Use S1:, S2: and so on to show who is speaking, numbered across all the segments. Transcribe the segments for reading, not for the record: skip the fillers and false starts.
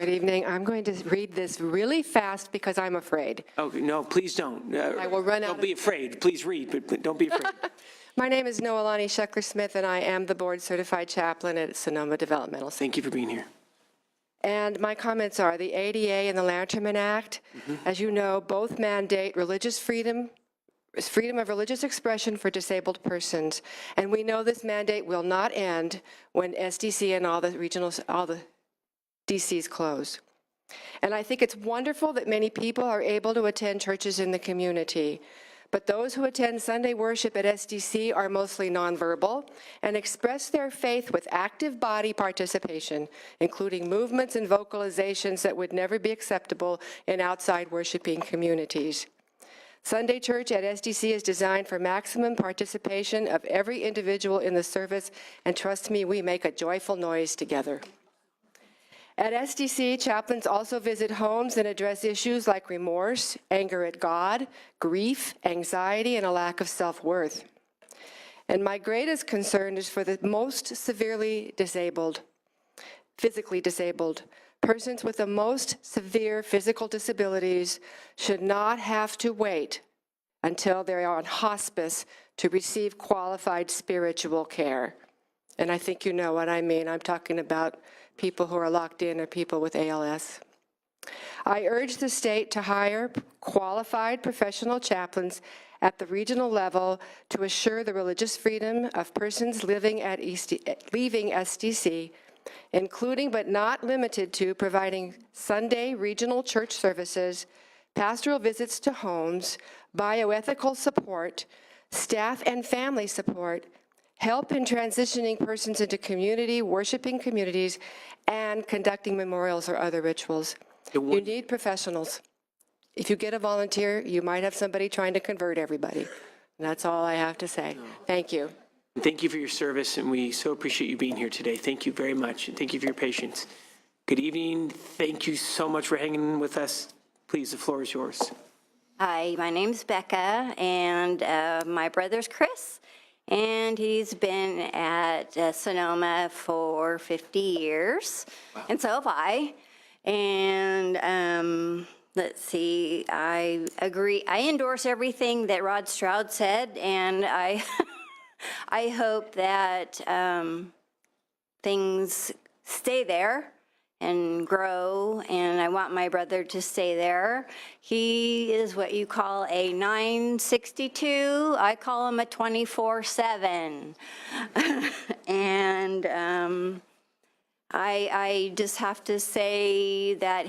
S1: Good evening. I'm going to read this really fast because I'm afraid.
S2: Oh, no, please don't.
S1: I will run out.
S2: Don't be afraid. Please read, but don't be afraid.
S1: My name is Noelani Sheckler-Smith, and I am the board-certified chaplain at Sonoma Developmental Center.
S2: Thank you for being here.
S1: And my comments are the ADA and the Lanterman Act, as you know, both mandate religious freedom of religious expression for disabled persons. And we know this mandate will not end when SDC and all the DCs close. And I think it's wonderful that many people are able to attend churches in the community. But those who attend Sunday worship at SDC are mostly nonverbal and express their faith with active body participation, including movements and vocalizations that would never be acceptable in outside worshiping communities. Sunday church at SDC is designed for maximum participation of every individual in the service, and trust me, we make a joyful noise together. At SDC, chaplains also visit homes and address issues like remorse, anger at God, grief, anxiety, and a lack of self-worth. And my greatest concern is for the most severely disabled, physically disabled. Persons with the most severe physical disabilities should not have to wait until they're on hospice to receive qualified spiritual care. And I think you know what I mean. I'm talking about people who are locked in or people with ALS. I urge the state to hire qualified professional chaplains at the regional level to assure the religious freedom of persons leaving SDC, including but not limited to providing Sunday regional church services, pastoral visits to homes, bioethical support, staff and family support, help in transitioning persons into community, worshiping communities, and conducting memorials or other rituals. You need professionals. If you get a volunteer, you might have somebody trying to convert everybody. And that's all I have to say. Thank you.
S2: Thank you for your service, and we so appreciate you being here today. Thank you very much, and thank you for your patience. Good evening. Thank you so much for hanging with us. Please, the floor is yours.
S3: Hi, my name's Becca, and my brother's Chris, and he's been at Sonoma for 50 years, wow. And so have I. And let's see, I agree. I endorse everything that Rod Stroud said, and I hope that things stay there and grow, and I want my brother to stay there. He is what you call a 962. I call him a 24/7. And I just have to say that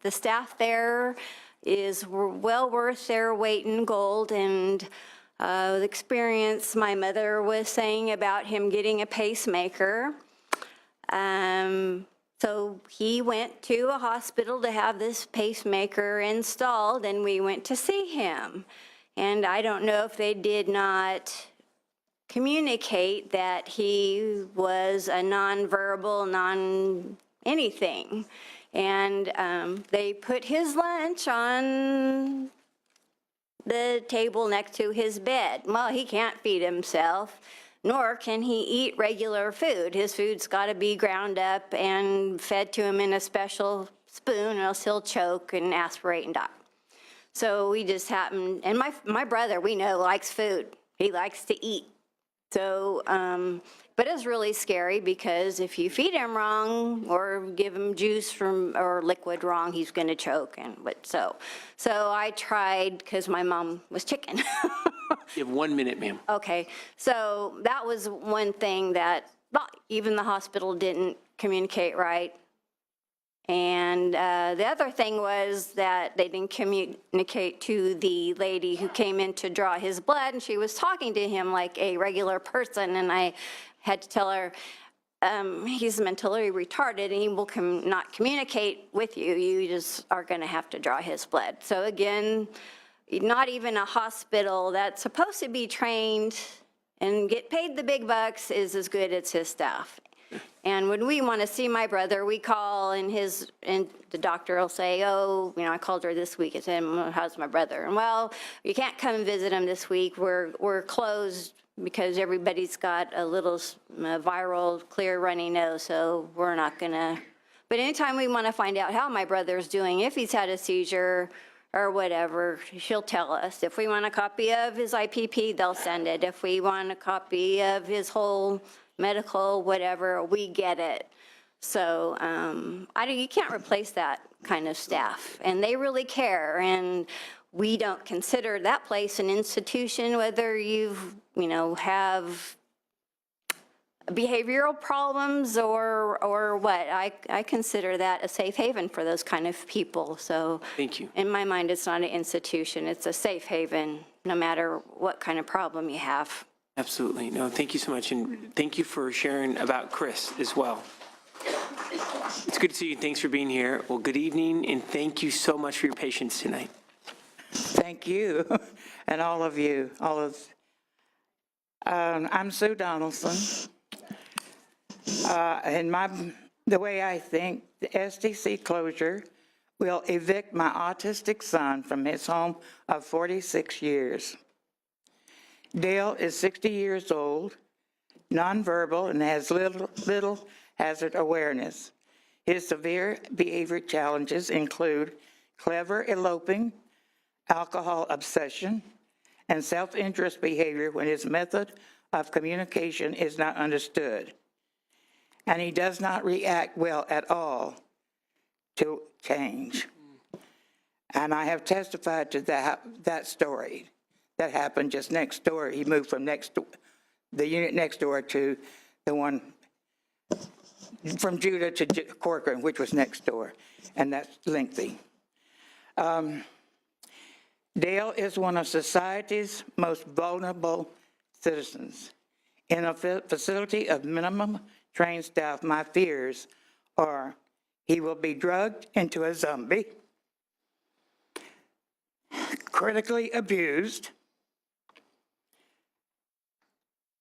S3: the staff there is well worth their weight in gold, and the experience my mother was saying about him getting a pacemaker. So he went to a hospital to have this pacemaker installed, and we went to see him. And I don't know if they did not communicate that he was a nonverbal, non-anything. And they put his lunch on the table next to his bed. Well, he can't feed himself, nor can he eat regular food. His food's got to be ground up and fed to him in a special spoon, or else he'll choke and aspirate and die. So we just happened, and my brother, we know, likes food. He likes to eat. So, but it's really scary because if you feed him wrong or give him juice or liquid wrong, he's going to choke. So I tried because my mom was chicken.
S2: You have 1 minute, ma'am.
S3: Okay, so that was one thing that even the hospital didn't communicate right. And the other thing was that they didn't communicate to the lady who came in to draw his blood, and she was talking to him like a regular person, and I had to tell her, he's mentally retarded and he will not communicate with you. You just are going to have to draw his blood. So again, not even a hospital that's supposed to be trained and get paid the big bucks is as good as his staff. And when we want to see my brother, we call, and the doctor will say, oh, I called her this week. I said, how's my brother? And well, you can't come and visit him this week. We're closed because everybody's got a little viral, clear runny nose, so we're not going to But anytime we want to find out how my brother's doing, if he's had a seizure or whatever, she'll tell us. If we want a copy of his IPP, they'll send it. If we want a copy of his whole medical, whatever, we get it. So you can't replace that kind of staff, and they really care. And we don't consider that place an institution, whether have behavioral problems or what. I consider that a safe haven for those kind of people. So
S2: Thank you.
S3: in my mind, it's not an institution. It's a safe haven, no matter what kind of problem you have.
S2: Absolutely. No, thank you so much. And thank you for sharing about Chris as well. It's good to see you. Thanks for being here. Well, good evening, and thank you so much for your patience tonight.
S4: Thank you, and all of you, I'm Sue Donaldson. And the way I think, the SDC closure will evict my autistic son from his home of 46 years. Dale is 60 years old, nonverbal, and has little hazard awareness. His severe behavior challenges include clever eloping, alcohol obsession, and self-interest behavior when his method of communication is not understood. And he does not react well at all to change. And I have testified to that story that happened just next door. He moved from the unit next door to the one from Judah to Corcoran, which was next door, and that's lengthy. Dale is one of society's most vulnerable citizens. In a facility of minimum trained staff, my fears are he will be drugged into a zombie, critically abused.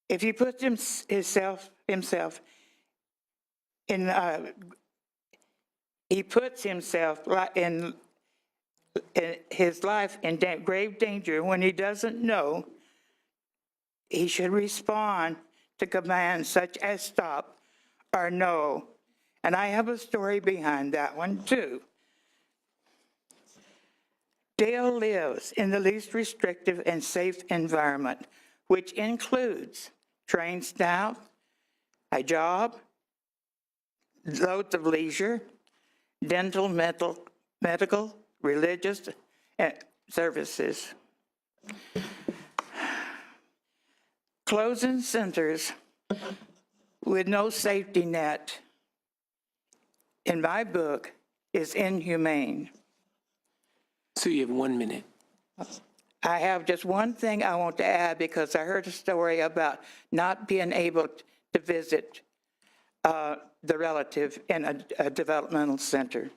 S4: If he puts himself in, he puts himself in his life in grave danger when he doesn't know, he should respond to commands such as stop or no. And I have a story behind that one too. Dale lives in the least restrictive and safe environment, which includes trained staff, a job, loads of leisure, dental, medical, religious services. Closing centers with no safety net, in my book, is inhumane.
S2: So you have 1 minute.
S4: I have just one thing I want to add, because I heard a story about not being able to visit the relative in a developmental center.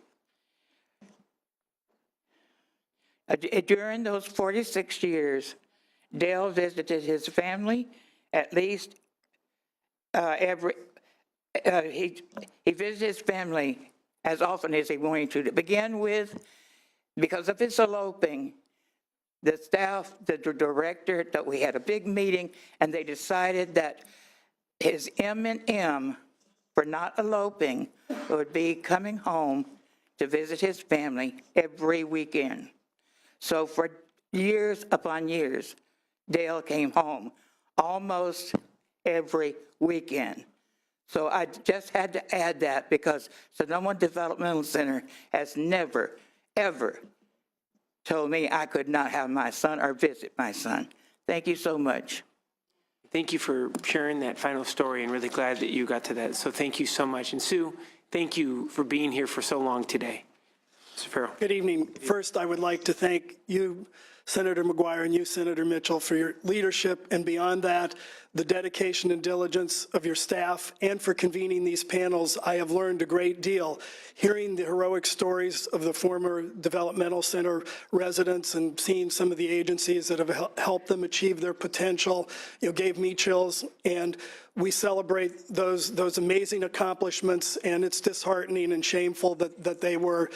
S4: During those 46 years, Dale visited his family at least he visited his family as often as he wanted to begin with. Because of his eloping, the staff, the director, that we had a big meeting, and they decided that his M&M for not eloping would be coming home to visit his family every weekend. So for years upon years, Dale came home almost every weekend. So I just had to add that, because Sonoma Developmental Center has never, ever told me I could not have my son or visit my son. Thank you so much.
S2: Thank you for sharing that final story, and really glad that you got to that. So thank you so much. And Sue, thank you for being here for so long today. Mr. Farrell.
S5: Good evening. First, I would like to thank you, Senator McGuire, and you, Senator Mitchell, for your leadership, and beyond that, the dedication and diligence of your staff, and for convening these panels. I have learned a great deal. Hearing the heroic stories of the former developmental center residents and seeing some of the agencies that have helped them achieve their potential, gave me chills. And we celebrate those amazing accomplishments, and it's disheartening and shameful that they were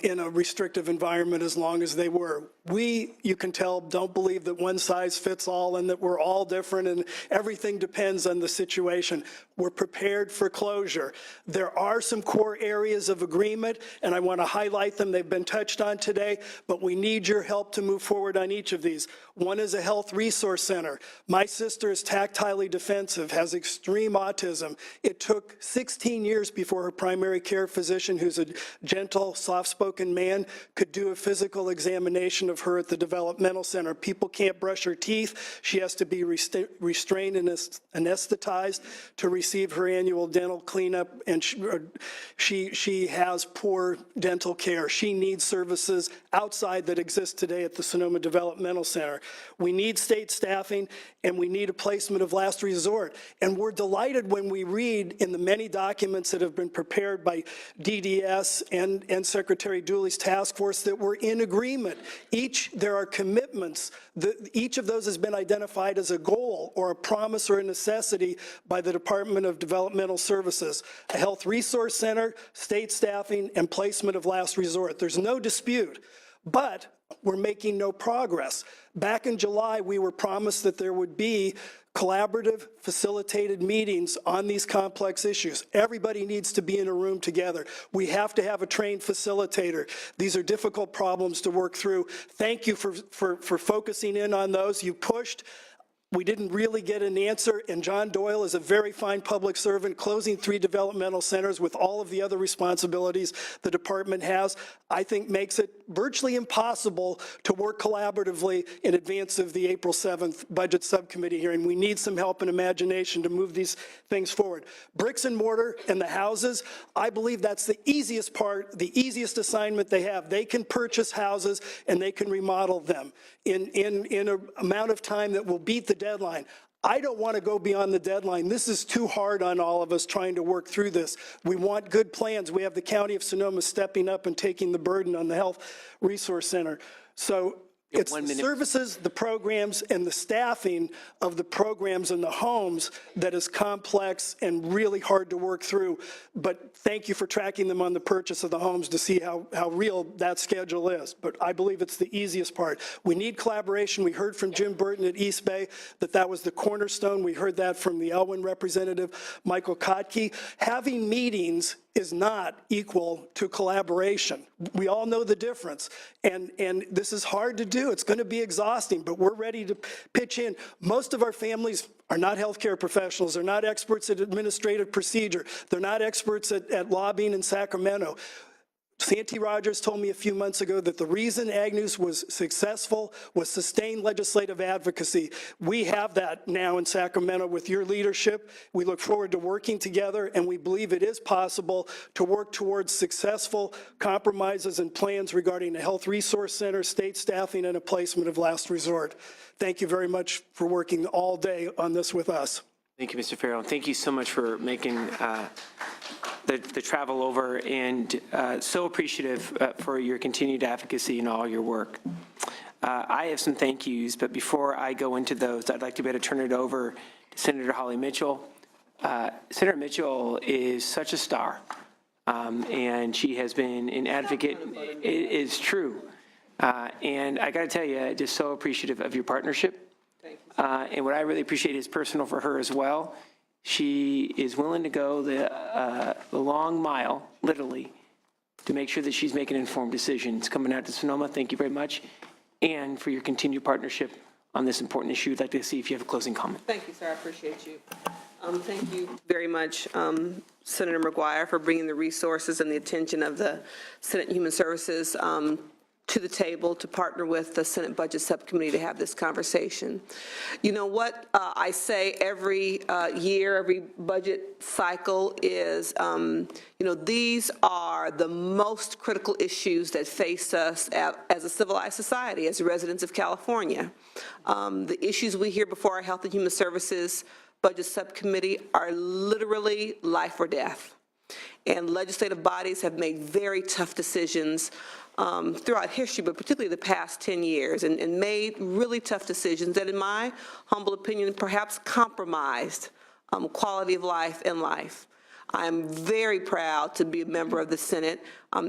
S5: in a restrictive environment as long as they were. We, you can tell, don't believe that one size fits all and that we're all different and everything depends on the situation. we're prepared for closure. There are some core areas of agreement, and I want to highlight them. They've been touched on today, but we need your help to move forward on each of these. One is a health resource center. My sister is tactilely defensive, has extreme autism. It took 16 years before her primary care physician, who's a gentle, soft-spoken man, could do a physical examination of her at the developmental center. People can't brush her teeth. She has to be restrained and anesthetized to receive her annual dental cleanup, and she has poor dental care. She needs services outside that exist today at the Sonoma Developmental Center. We need state staffing, and we need a placement of last resort. And we're delighted when we read in the many documents that have been prepared by DDS and Secretary Dooley's task force that we're in agreement. There are commitments. Each of those has been identified as a goal or a promise or a necessity by the Department of Developmental Services. A health resource center, state staffing, and placement of last resort. There's no dispute, but we're making no progress. Back in July, we were promised that there would be collaborative, facilitated meetings on these complex issues. Everybody needs to be in a room together. We have to have a trained facilitator. These are difficult problems to work through. Thank you for focusing in on those. You pushed. We didn't really get an answer, and John Doyle is a very fine public servant, closing 3 developmental centers with all of the other responsibilities the department has, I think makes it virtually impossible to work collaboratively in advance of the April 7th budget subcommittee hearing. We need some help and imagination to move these things forward. Bricks and mortar and the houses, I believe that's the easiest part, the easiest assignment they have. They can purchase houses and they can remodel them in an amount of time that will beat the deadline. I don't want to go beyond the deadline. This is too hard on all of us trying to work through this. We want good plans. We have the County of Sonoma stepping up and taking the burden on the Health Resource Center. So it's the services, the programs, and the staffing of the programs and the homes that is complex and really hard to work through. But thank you for tracking them on the purchase of the homes to see how real that schedule is. But I believe it's the easiest part. We need collaboration. We heard from Jim Burton at East Bay that was the cornerstone. We heard that from the Elwyn representative, Michael Kotke. Having meetings is not equal to collaboration. We all know the difference, and this is hard to do. It's going to be exhausting, but we're ready to pitch in. Most of our families are not healthcare professionals. They're not experts at administrative procedure. They're not experts at lobbying in Sacramento. Santee Rogers told me a few months ago that the reason Agnew's was successful was sustained legislative advocacy. We have that now in Sacramento with your leadership. We look forward to working together, and we believe it is possible to work towards successful compromises and plans regarding a health resource center, state staffing, and a placement of last resort. Thank you very much for working all day on this with us.
S2: Thank you, Mr. Farrell. Thank you so much for making the travel over, and so appreciative for your continued advocacy and all your work. I have some thank yous, but before I go into those, I'd like to be able to turn it over to Senator Holly Mitchell. Senator Mitchell is such a star, and she has been an advocate. It is true. And I got to tell you, just so appreciative of your partnership. And what I really appreciate is personal for her as well. She is willing to go the long mile, literally, to make sure that she's making informed decisions. Coming out to Sonoma, thank you very much. And for your continued partnership on this important issue. I'd like to see if you have a closing comment.
S6: Thank you, sir. I appreciate you. Thank you very much, Senator McGuire, for bringing the resources and the attention of the Senate Human Services to the table to partner with the Senate Budget Subcommittee to have this conversation. You know what I say every year, every budget cycle is, these are the most critical issues that face us as a civilized society, as residents of California. The issues we hear before our Health and Human Services Budget Subcommittee are literally life or death. And legislative bodies have made very tough decisions throughout history, but particularly the past 10 years, and made really tough decisions that, in my humble opinion, perhaps compromised quality of life and life. I'm very proud to be a member of the Senate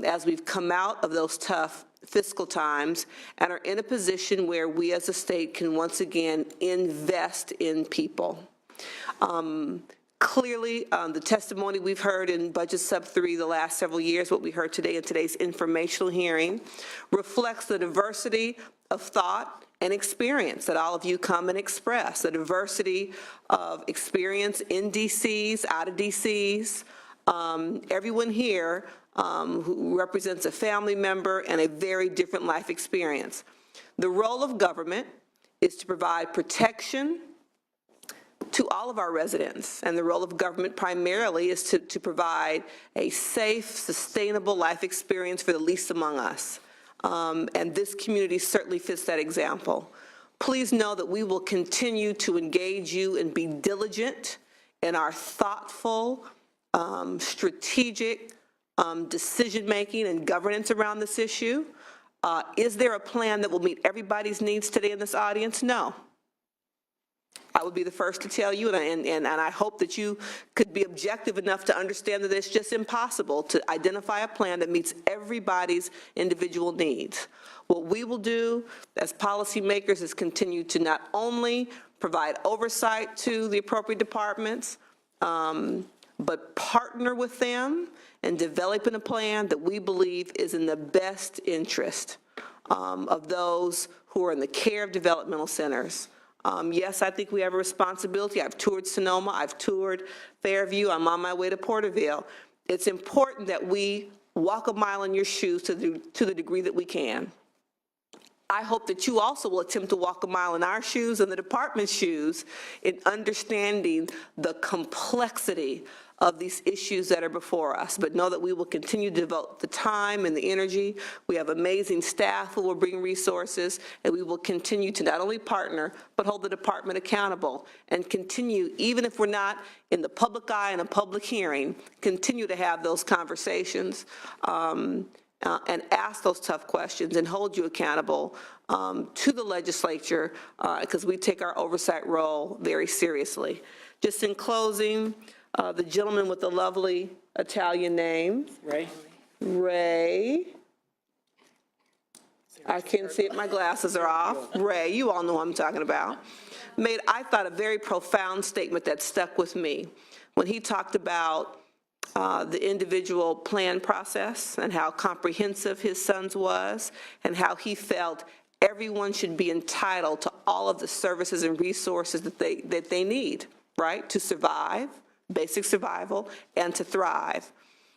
S6: as we've come out of those tough fiscal times and are in a position where we as a state can once again invest in people. Clearly, the testimony we've heard in Budget Sub 3 the last several years, what we heard today in today's informational hearing, reflects the diversity of thought and experience that all of you come and express, the diversity of experience in DCs, out of DCs, everyone here who represents a family member and a very different life experience. The role of government is to provide protection to all of our residents, and the role of government primarily is to provide a safe, sustainable life experience for the least among us. And this community certainly fits that example. Please know that we will continue to engage you and be diligent in our thoughtful, strategic decision-making and governance around this issue. Is there a plan that will meet everybody's needs today in this audience? No. I would be the first to tell you, and I hope that you could be objective enough to understand that it's just impossible to identify a plan that meets everybody's individual needs. What we will do as policymakers is continue to not only provide oversight to the appropriate departments, but partner with them in developing a plan that we believe is in the best interest of those who are in the care of developmental centers. Yes, I think we have a responsibility. I've toured Sonoma, I've toured Fairview, I'm on my way to Porterville. It's important that we walk a mile in your shoes to the degree that we can. I hope that you also will attempt to walk a mile in our shoes and the department's shoes in understanding the complexity of these issues that are before us, but know that we will continue to devote the time and the energy. We have amazing staff who will bring resources, and we will continue to not only partner, but hold the department accountable and continue, even if we're not in the public eye in a public hearing, continue to have those conversations and ask those tough questions and hold you accountable to the legislature because we take our oversight role very seriously. Just in closing, the gentleman with the lovely Italian name. Ray. I can't see it, my glasses are off. Ray, you all know who I'm talking about. Made, I thought, a very profound statement that stuck with me when he talked about the individual plan process and how comprehensive his son's was and how he felt everyone should be entitled to all of the services and resources that they need, right, to survive, basic survival, and to thrive.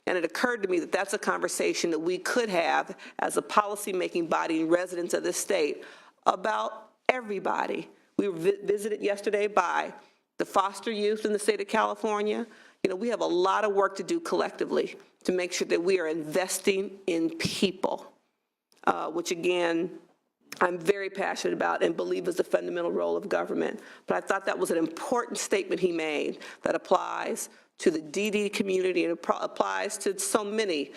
S6: And it occurred to me that that's a conversation that we could have as a policymaking body and residents of this state about everybody. We were visited yesterday by the foster youth in the state of California. You know, we have a lot of work to do collectively to make sure that we are investing in people, which again, I'm very passionate about and believe is the fundamental role of government. But I thought that was an important statement he made that applies to the DD community and applies to so many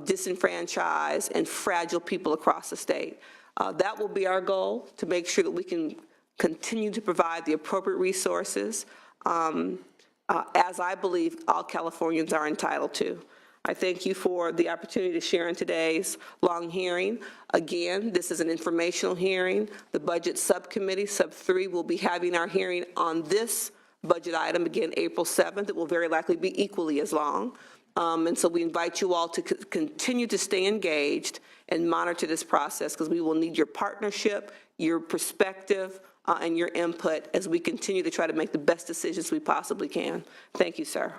S6: disenfranchised and fragile people across the state. That will be our goal, to make sure that we can continue to provide the appropriate resources as I believe all Californians are entitled to. I thank you for the opportunity to share in today's long hearing. Again, this is an informational hearing. The Budget Subcommittee, Sub 3, will be having our hearing on this budget item again April 7th. It will very likely be equally as long. And so we invite you all to continue to stay engaged and monitor this process, because we will need your partnership, your perspective, and your input as we continue to try to make the best decisions we possibly can. Thank you, sir.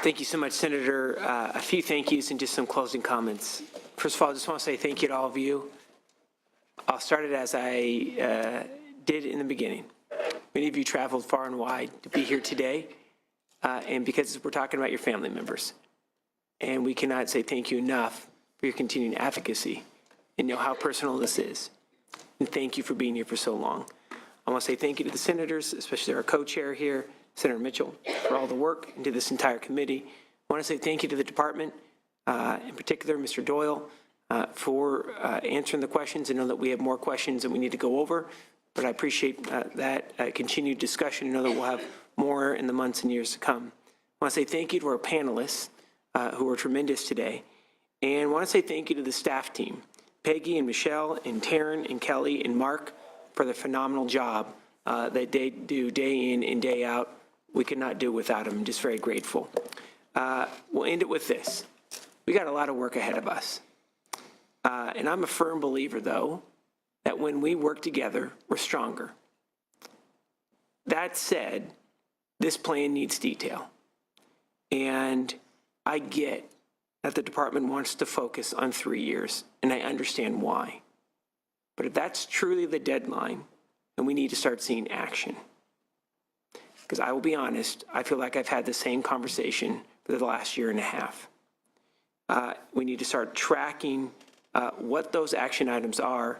S2: Thank you so much, Senator. A few thank yous and just some closing comments. First of all, I just want to say thank you to all of you. I'll start it as I did in the beginning. Many of you traveled far and wide to be here today, and because we're talking about your family members. And we cannot say thank you enough for your continuing advocacy and know how personal this is. And thank you for being here for so long. I want to say thank you to the senators, especially our co-chair here, Senator Mitchell, for all the work, and to this entire committee. I want to say thank you to the department, in particular, Mr. Doyle, for answering the questions. I know that we have more questions that we need to go over, but I appreciate that continued discussion. I know that we'll have more in the months and years to come. I want to say thank you to our panelists, who were tremendous today. And I want to say thank you to the staff team, Peggy and Michelle and Taryn and Kelly and Mark, for the phenomenal job that they do day in and day out. We could not do without them. I'm just very grateful. We'll end it with this. We got a lot of work ahead of us. And I'm a firm believer, though, that when we work together, we're stronger. That said, this plan needs detail. And I get that the department wants to focus on 3 years, and I understand why. But if that's truly the deadline, then we need to start seeing action. Because I will be honest, I feel like I've had the same conversation for the last year and a half. We need to start tracking what those action items are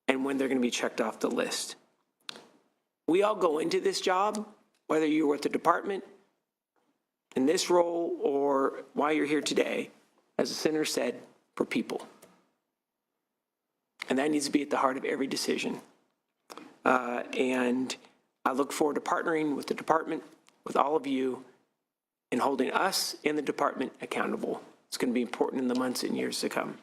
S2: and when they're going to be checked off the list. We all go into this job, whether you're with the department, in this role, or why you're here today, as the senator said, for people. And that needs to be at the heart of every decision. And I look forward to partnering with the department, with all of you, and holding us and the department accountable. It's going to be important in the months and years to come.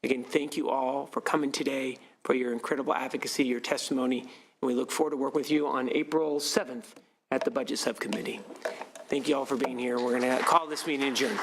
S2: Again, thank you all for coming today, for your incredible advocacy, your testimony, and we look forward to working with you on April 7th at the Budget Subcommittee. Thank you all for being here. We're going to call this meeting adjourned.